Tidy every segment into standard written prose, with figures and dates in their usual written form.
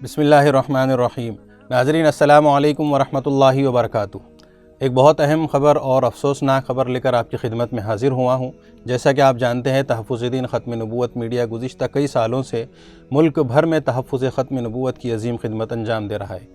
بسم اللہ الرحمن الرحیم۔ ناظرین السلام علیکم ورحمۃ اللہ وبرکاتہ۔ ایک بہت اہم خبر اور افسوسناک خبر لے کر آپ کی خدمت میں حاضر ہوا ہوں۔ جیسا کہ آپ جانتے ہیں، تحفظ دین ختم نبوت میڈیا گزشتہ کئی سالوں سے ملک بھر میں تحفظ ختم نبوت کی عظیم خدمت انجام دے رہا ہے۔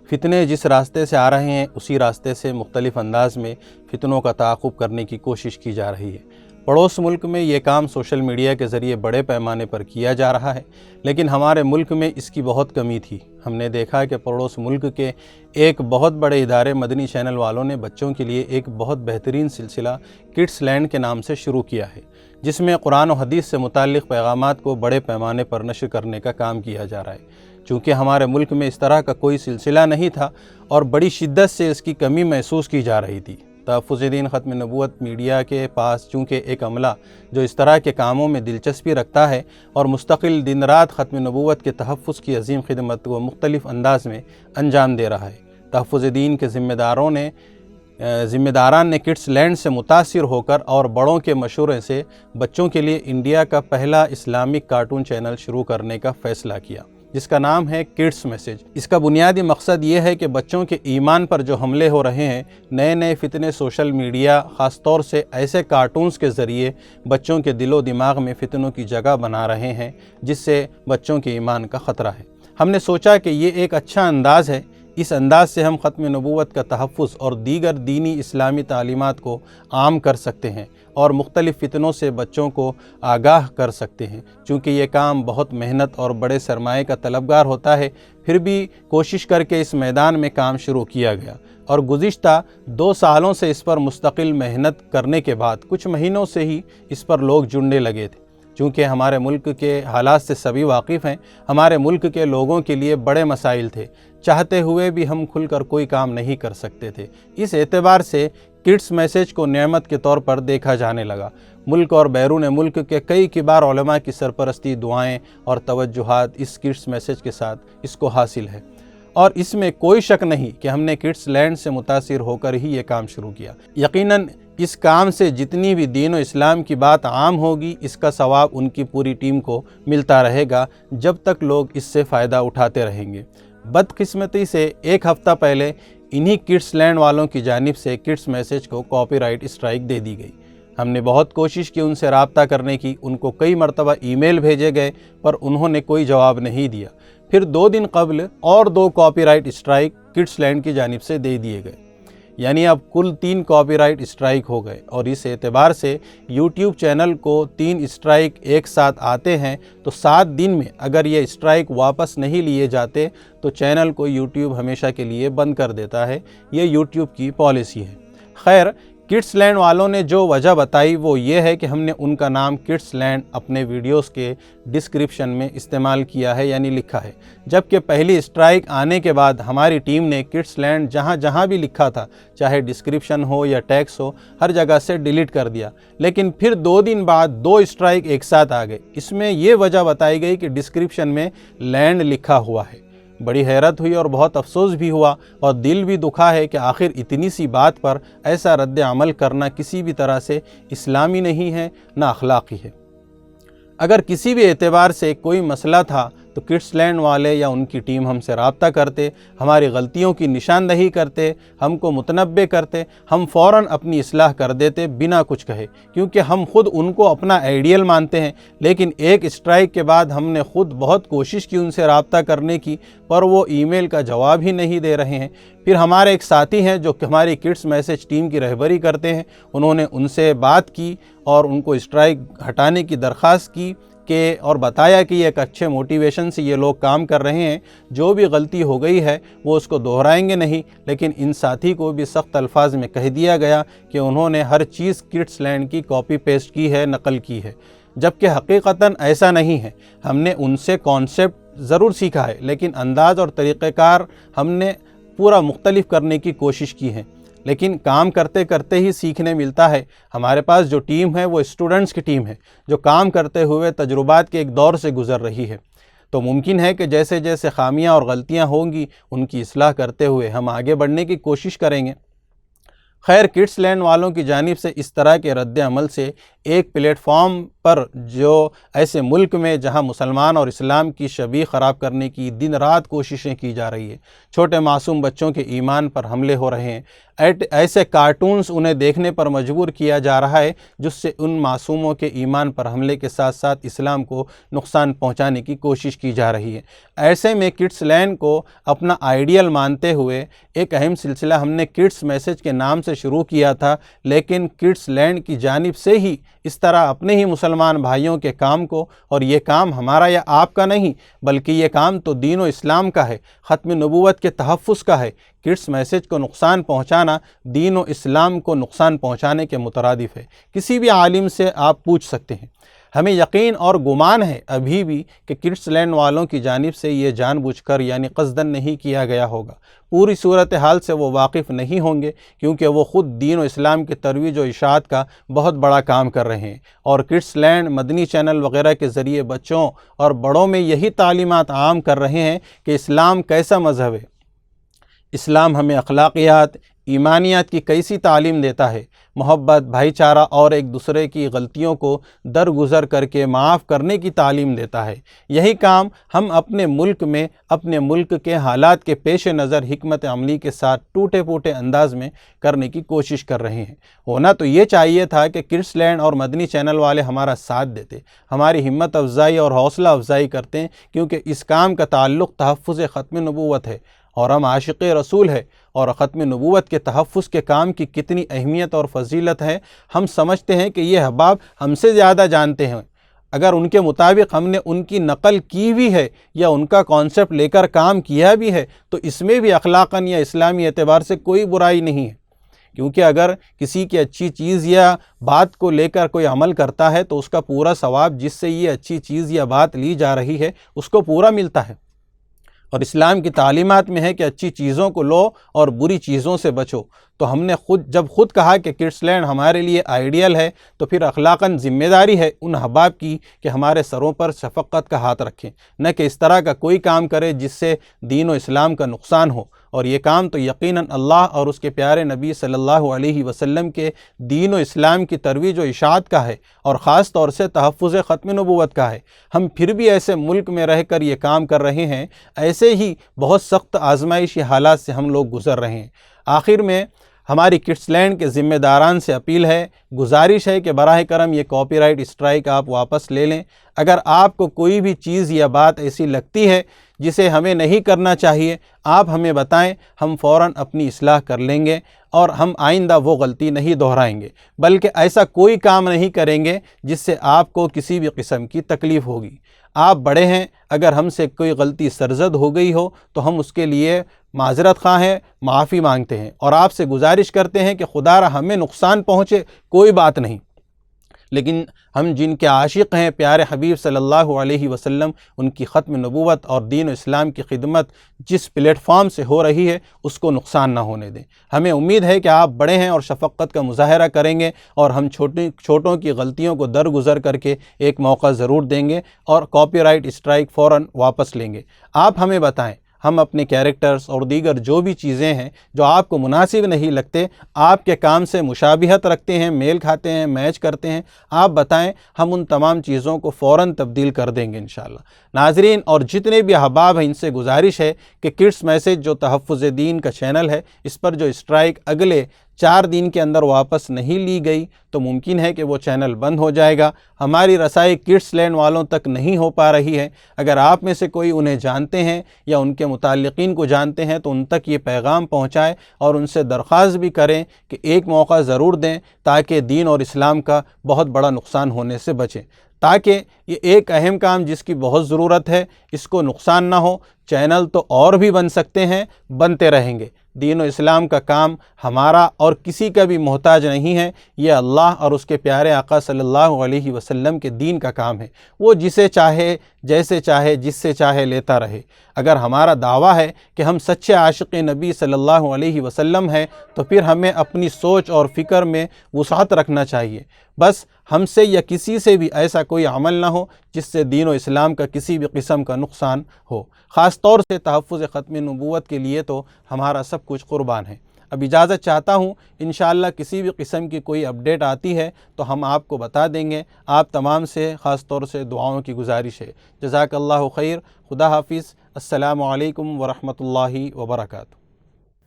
فتنے جس راستے سے آ رہے ہیں، اسی راستے سے مختلف انداز میں فتنوں کا تعاقب کرنے کی کوشش کی جا رہی ہے۔ پڑوس ملک میں یہ کام سوشل میڈیا کے ذریعے بڑے پیمانے پر کیا جا رہا ہے، لیکن ہمارے ملک میں اس کی بہت کمی تھی۔ ہم نے دیکھا کہ پڑوس ملک کے ایک بہت بڑے ادارے مدنی چینل والوں نے بچوں کے لیے ایک بہت بہترین سلسلہ کڈس لینڈ کے نام سے شروع کیا ہے، جس میں قرآن و حدیث سے متعلق پیغامات کو بڑے پیمانے پر نشر کرنے کا کام کیا جا رہا ہے۔ چونکہ ہمارے ملک میں اس طرح کا کوئی سلسلہ نہیں تھا اور بڑی شدت سے اس کی کمی محسوس کی جا رہی تھی۔ تحفظ دین ختم نبوت میڈیا کے پاس چونکہ ایک عملہ جو اس طرح کے کاموں میں دلچسپی رکھتا ہے اور مستقل دن رات ختم نبوت کے تحفظ کی عظیم خدمت کو مختلف انداز میں انجام دے رہا ہے، تحفظ دین کے ذمہ داران نے کڈس لینڈ سے متاثر ہو کر اور بڑوں کے مشورے سے بچوں کے لیے انڈیا کا پہلا اسلامک کارٹون چینل شروع کرنے کا فیصلہ کیا، جس کا نام ہے کڈس میسج۔ اس کا بنیادی مقصد یہ ہے کہ بچوں کے ایمان پر جو حملے ہو رہے ہیں، نئے فتنے سوشل میڈیا خاص طور سے ایسے کارٹونز کے ذریعے بچوں کے دل و دماغ میں فتنوں کی جگہ بنا رہے ہیں، جس سے بچوں کے ایمان کا خطرہ ہے۔ ہم نے سوچا کہ یہ ایک اچھا انداز ہے، اس انداز سے ہم ختم نبوت کا تحفظ اور دیگر دینی اسلامی تعلیمات کو عام کر سکتے ہیں اور مختلف فتنوں سے بچوں کو آگاہ کر سکتے ہیں۔ چونکہ یہ کام بہت محنت اور بڑے سرمایے کا طلبگار ہوتا ہے، پھر بھی کوشش کر کے اس میدان میں کام شروع کیا گیا اور گزشتہ 2 سالوں سے اس پر مستقل محنت کرنے کے بعد کچھ مہینوں سے ہی اس پر لوگ جڑنے لگے تھے۔ چونکہ ہمارے ملک کے حالات سے سبھی واقف ہیں، ہمارے ملک کے لوگوں کے لیے بڑے مسائل تھے، چاہتے ہوئے بھی ہم کھل کر کوئی کام نہیں کر سکتے تھے۔ اس اعتبار سے کڈس میسج کو نعمت کے طور پر دیکھا جانے لگا۔ ملک اور بیرون ملک کے کئی کبار علماء کی سرپرستی، دعائیں اور توجہات اس کڈس میسج کے ساتھ اس کو حاصل ہے، اور اس میں کوئی شک نہیں کہ ہم نے کڈس لینڈ سے متاثر ہو کر ہی یہ کام شروع کیا۔ یقیناً اس کام سے جتنی بھی دین و اسلام کی بات عام ہوگی، اس کا ثواب ان کی پوری ٹیم کو ملتا رہے گا جب تک لوگ اس سے فائدہ اٹھاتے رہیں گے۔ بدقسمتی سے ایک ہفتہ پہلے انہی کڈس لینڈ والوں کی جانب سے کڈس میسج کو کاپی رائٹ اسٹرائک دے دی گئی۔ ہم نے بہت کوشش کی ان سے رابطہ کرنے کی، ان کو کئی مرتبہ ای میل بھیجے گئے پر انہوں نے کوئی جواب نہیں دیا۔ پھر 2 دن قبل اور 2 copyright strike Kids Land کی جانب سے دے دیے گئے، یعنی اب کل 3 کاپی رائٹ اسٹرائک ہو گئے، اور اس اعتبار سے یوٹیوب چینل کو 3 اسٹرائک ایک ساتھ آتے ہیں تو 7 دن میں اگر یہ اسٹرائک واپس نہیں لیے جاتے تو چینل کو یوٹیوب ہمیشہ کے لیے بند کر دیتا ہے۔ یہ یوٹیوب کی پالیسی ہے۔ خیر، کڈس لینڈ والوں نے جو وجہ بتائی وہ یہ ہے کہ ہم نے ان کا نام کڈس لینڈ اپنے ویڈیوز کے ڈسکرپشن میں استعمال کیا ہے، یعنی لکھا ہے، جبکہ پہلی اسٹرائک آنے کے بعد ہماری ٹیم نے کڈس لینڈ جہاں بھی لکھا تھا، چاہے ڈسکرپشن ہو یا ٹیکس ہو، ہر جگہ سے ڈیلیٹ کر دیا۔ لیکن پھر 2 دن بعد 2 اسٹرائک ایک ساتھ آ گئے۔ اس میں یہ وجہ بتائی گئی کہ ڈسکرپشن میں لینڈ لکھا ہوا ہے۔ بڑی حیرت ہوئی اور بہت افسوس بھی ہوا اور دل بھی دکھا ہے کہ آخر اتنی سی بات پر ایسا رد عمل کرنا کسی بھی طرح سے اسلامی نہیں ہے، نہ اخلاقی ہے۔ اگر کسی بھی اعتبار سے کوئی مسئلہ تھا تو کڈس لینڈ والے یا ان کی ٹیم ہم سے رابطہ کرتے، ہماری غلطیوں کی نشاندہی کرتے، ہم کو متنبع کرتے، ہم فوراً اپنی اصلاح کر دیتے بنا کچھ کہے، کیونکہ ہم خود ان کو اپنا آئیڈیل مانتے ہیں۔ لیکن ایک اسٹرائک کے بعد ہم نے خود بہت کوشش کی ان سے رابطہ کرنے کی، پر وہ ای میل کا جواب ہی نہیں دے رہے ہیں۔ پھر ہمارے ایک ساتھی ہیں جو ہماری کڈس میسج ٹیم کی رہبری کرتے ہیں، انہوں نے ان سے بات کی اور ان کو اسٹرائک ہٹانے کی درخواست کی اور بتایا کہ یہ ایک اچھے موٹیویشن سے یہ لوگ کام کر رہے ہیں، جو بھی غلطی ہو گئی ہے وہ اس کو دہرائیں گے نہیں۔ لیکن ان ساتھی کو بھی سخت الفاظ میں کہہ دیا گیا کہ انہوں نے ہر چیز کڈس لینڈ کی کاپی پیسٹ کی ہے، نقل کی ہے، جبکہ حقیقتاً ایسا نہیں ہے۔ ہم نے ان سے کانسیپٹ ضرور سیکھا ہے، لیکن انداز اور طریقہ کار ہم نے پورا مختلف کرنے کی کوشش کی ہے۔ لیکن کام کرتے کرتے ہی سیکھنے ملتا ہے۔ ہمارے پاس جو ٹیم ہے وہ اسٹوڈنٹس کی ٹیم ہے، جو کام کرتے ہوئے تجربات کے ایک دور سے گزر رہی ہے۔ تو ممکن ہے کہ جیسے جیسے خامیاں اور غلطیاں ہوں گی، ان کی اصلاح کرتے ہوئے ہم آگے بڑھنے کی کوشش کریں گے۔ خیر، کڈس لینڈ والوں کی جانب سے اس طرح کے رد عمل سے ایک پلیٹ فارم پر جو ایسے ملک میں جہاں مسلمان اور اسلام کی شبیہ خراب کرنے کی دن رات کوششیں کی جا رہی ہے، چھوٹے معصوم بچوں کے ایمان پر حملے ہو رہے ہیں، ایسے کارٹونز انہیں دیکھنے پر مجبور کیا جا رہا ہے جس سے ان معصوموں کے ایمان پر حملے کے ساتھ ساتھ اسلام کو نقصان پہنچانے کی کوشش کی جا رہی ہے۔ ایسے میں کڈس لینڈ کو اپنا آئیڈیل مانتے ہوئے ایک اہم سلسلہ ہم نے کڈس میسج کے نام سے شروع کیا تھا، لیکن کڈس لینڈ کی جانب سے ہی اس طرح اپنے ہی مسلمان بھائیوں کے کام کو، اور یہ کام ہمارا یا آپ کا نہیں بلکہ یہ کام تو دین و اسلام کا ہے، ختم نبوت کے تحفظ کا ہے۔ کڈس میسج کو نقصان پہنچانا دین و اسلام کو نقصان پہنچانے کے مترادف ہے۔ کسی بھی عالم سے آپ پوچھ سکتے ہیں۔ ہمیں یقین اور گمان ہے ابھی بھی کہ کڈس لینڈ والوں کی جانب سے یہ جان بوجھ کر یعنی قصداً نہیں کیا گیا ہوگا۔ پوری صورتحال سے وہ واقف نہیں ہوں گے کیونکہ وہ خود دین و اسلام کی ترویج و اشاعت کا بہت بڑا کام کر رہے ہیں، اور کڈس لینڈ مدنی چینل وغیرہ کے ذریعے بچوں اور بڑوں میں یہی تعلیمات عام کر رہے ہیں کہ اسلام کیسا مذہب ہے، اسلام ہمیں اخلاقیات، ایمانیات کی کیسی تعلیم دیتا ہے، محبت، بھائی چارہ اور ایک دوسرے کی غلطیوں کو درگزر کر کے معاف کرنے کی تعلیم دیتا ہے۔ یہی کام ہم اپنے ملک میں اپنے ملک کے حالات کے پیش نظر حکمت عملی کے ساتھ ٹوٹے پھوٹے انداز میں کرنے کی کوشش کر رہے ہیں۔ ہونا تو یہ چاہیے تھا کہ کڈس لینڈ اور مدنی چینل والے ہمارا ساتھ دیتے، ہماری ہمت افزائی اور حوصلہ افزائی کرتے ہیں، کیونکہ اس کام کا تعلق تحفظ ختم نبوت ہے اور ہم عاشق رسول ہے، اور ختم نبوت کے تحفظ کے کام کی کتنی اہمیت اور فضیلت ہے ہم سمجھتے ہیں کہ یہ احباب ہم سے زیادہ جانتے ہیں۔ اگر ان کے مطابق ہم نے ان کی نقل کی بھی ہے یا ان کا کانسیپٹ لے کر کام کیا بھی ہے تو اس میں بھی اخلاقاً یا اسلامی اعتبار سے کوئی برائی نہیں ہے، کیونکہ اگر کسی کی اچھی چیز یا بات کو لے کر کوئی عمل کرتا ہے تو اس کا پورا ثواب جس سے یہ اچھی چیز یا بات لی جا رہی ہے اس کو پورا ملتا ہے۔ اور اسلام کی تعلیمات میں ہے کہ اچھی چیزوں کو لو اور بری چیزوں سے بچو۔ تو ہم نے جب خود کہا کہ کڈس لینڈ ہمارے لیے آئیڈیل ہے تو پھر اخلاقاً ذمہ داری ہے ان احباب کی کہ ہمارے سروں پر شفقت کا ہاتھ رکھیں، نہ کہ اس طرح کا کوئی کام کرے جس سے دین و اسلام کا نقصان ہو۔ اور یہ کام تو یقیناً اللہ اور اس کے پیارے نبی صلی اللہ علیہ وسلم کے دین و اسلام کی ترویج و اشاعت کا ہے، اور خاص طور سے تحفظ ختم نبوت کا ہے۔ ہم پھر بھی ایسے ملک میں رہ کر یہ کام کر رہے ہیں، ایسے ہی بہت سخت آزمائشی حالات سے ہم لوگ گزر رہے ہیں۔ آخر میں ہماری کڈس لینڈ کے ذمہ داران سے اپیل ہے، گزارش ہے کہ براہ کرم یہ کاپی رائٹ اسٹرائک آپ واپس لے لیں۔ اگر آپ کو کوئی بھی چیز یا بات ایسی لگتی ہے جسے ہمیں نہیں کرنا چاہیے، آپ ہمیں بتائیں، ہم فوراً اپنی اصلاح کر لیں گے اور ہم آئندہ وہ غلطی نہیں دہرائیں گے، بلکہ ایسا کوئی کام نہیں کریں گے جس سے آپ کو کسی بھی قسم کی تکلیف ہوگی۔ آپ بڑے ہیں، اگر ہم سے کوئی غلطی سرزد ہو گئی ہو تو ہم اس کے لیے معذرت خواہ ہیں، معافی مانگتے ہیں اور آپ سے گزارش کرتے ہیں کہ خدا را ہمیں نقصان پہنچے کوئی بات نہیں، لیکن ہم جن کے عاشق ہیں پیارے حبیب صلی اللہ علیہ وسلم، ان کی ختم نبوت اور دین و اسلام کی خدمت جس پلیٹ فارم سے ہو رہی ہے اس کو نقصان نہ ہونے دیں۔ ہمیں امید ہے کہ آپ بڑے ہیں اور شفقت کا مظاہرہ کریں گے اور ہم چھوٹوں کی غلطیوں کو درگزر کر کے ایک موقع ضرور دیں گے اور کاپی رائٹ اسٹرائک فوراً واپس لیں گے۔ آپ ہمیں بتائیں، ہم اپنے کیریکٹرز اور دیگر جو بھی چیزیں ہیں جو آپ کو مناسب نہیں لگتے، آپ کے کام سے مشابہت رکھتے ہیں، میل کھاتے ہیں، میچ کرتے ہیں، آپ بتائیں، ہم ان تمام چیزوں کو فوراً تبدیل کر دیں گے انشاءاللہ۔ ناظرین اور جتنے بھی احباب ہیں ان سے گزارش ہے کہ کڈس میسج جو تحفظ دین کا چینل ہے، اس پر جو اسٹرائک اگلے 4 دن کے اندر واپس نہیں لی گئی تو ممکن ہے کہ وہ چینل بند ہو جائے گا۔ ہماری رسائی کڈس لینڈ والوں تک نہیں ہو پا رہی ہے۔ اگر آپ میں سے کوئی انہیں جانتے ہیں یا ان کے متعلقین کو جانتے ہیں تو ان تک یہ پیغام پہنچائیں اور ان سے درخواست بھی کریں کہ ایک موقع ضرور دیں تاکہ دین اور اسلام کا بہت بڑا نقصان ہونے سے بچیں، تاکہ یہ ایک اہم کام جس کی بہت ضرورت ہے اس کو نقصان نہ ہو۔ چینل تو اور بھی بن سکتے ہیں، بنتے رہیں گے۔ دین و اسلام کا کام ہمارا اور کسی کا بھی محتاج نہیں ہے، یہ اللہ اور اس کے پیارے آقا صلی اللہ علیہ وسلم کے دین کا کام ہے۔ وہ جسے چاہے، جیسے چاہے، جس سے چاہے لیتا رہے۔ اگر ہمارا دعویٰ ہے کہ ہم سچے عاشق نبی صلی اللہ علیہ وسلم ہیں تو پھر ہمیں اپنی سوچ اور فکر میں وسعت رکھنا چاہیے۔ بس ہم سے یا کسی سے بھی ایسا کوئی عمل نہ ہو جس سے دین و اسلام کا کسی بھی قسم کا نقصان ہو۔ خاص طور سے تحفظ ختم نبوت کے لیے تو ہمارا سب کچھ قربان ہے۔ اب اجازت چاہتا ہوں، انشاءاللہ کسی بھی قسم کی کوئی اپڈیٹ آتی ہے تو ہم آپ کو بتا دیں گے۔ آپ تمام سے خاص طور سے دعاؤں کی گزارش ہے۔ جزاک اللہ خیر، خدا حافظ، السلام علیکم ورحمۃ اللہ وبرکاتہ۔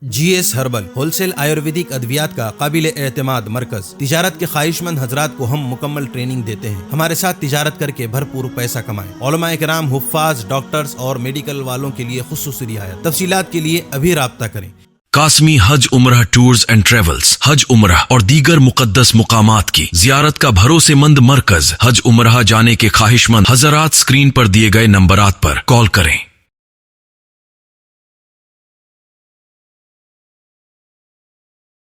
جی ایس ہربل ہول سیل آیورویدک ادویات کا قابل اعتماد مرکز۔ تجارت کے خواہش مند حضرات کو ہم مکمل ٹریننگ دیتے ہیں۔ ہمارے ساتھ تجارت کر کے بھرپور پیسہ کمائیں۔ علماء کرام، حفاظ، ڈاکٹرز اور میڈیکل والوں کے لیے خصوصی رعایت۔ تفصیلات کے لیے ابھی رابطہ کریں۔ قاسمی حج عمرہ ٹورز اینڈ ٹریولز، حج عمرہ اور دیگر مقدس مقامات کی زیارت کا بھروسے مند مرکز۔ حج عمرہ جانے کے خواہش مند حضرات اسکرین پر دیے گئے نمبرات پر کال کریں۔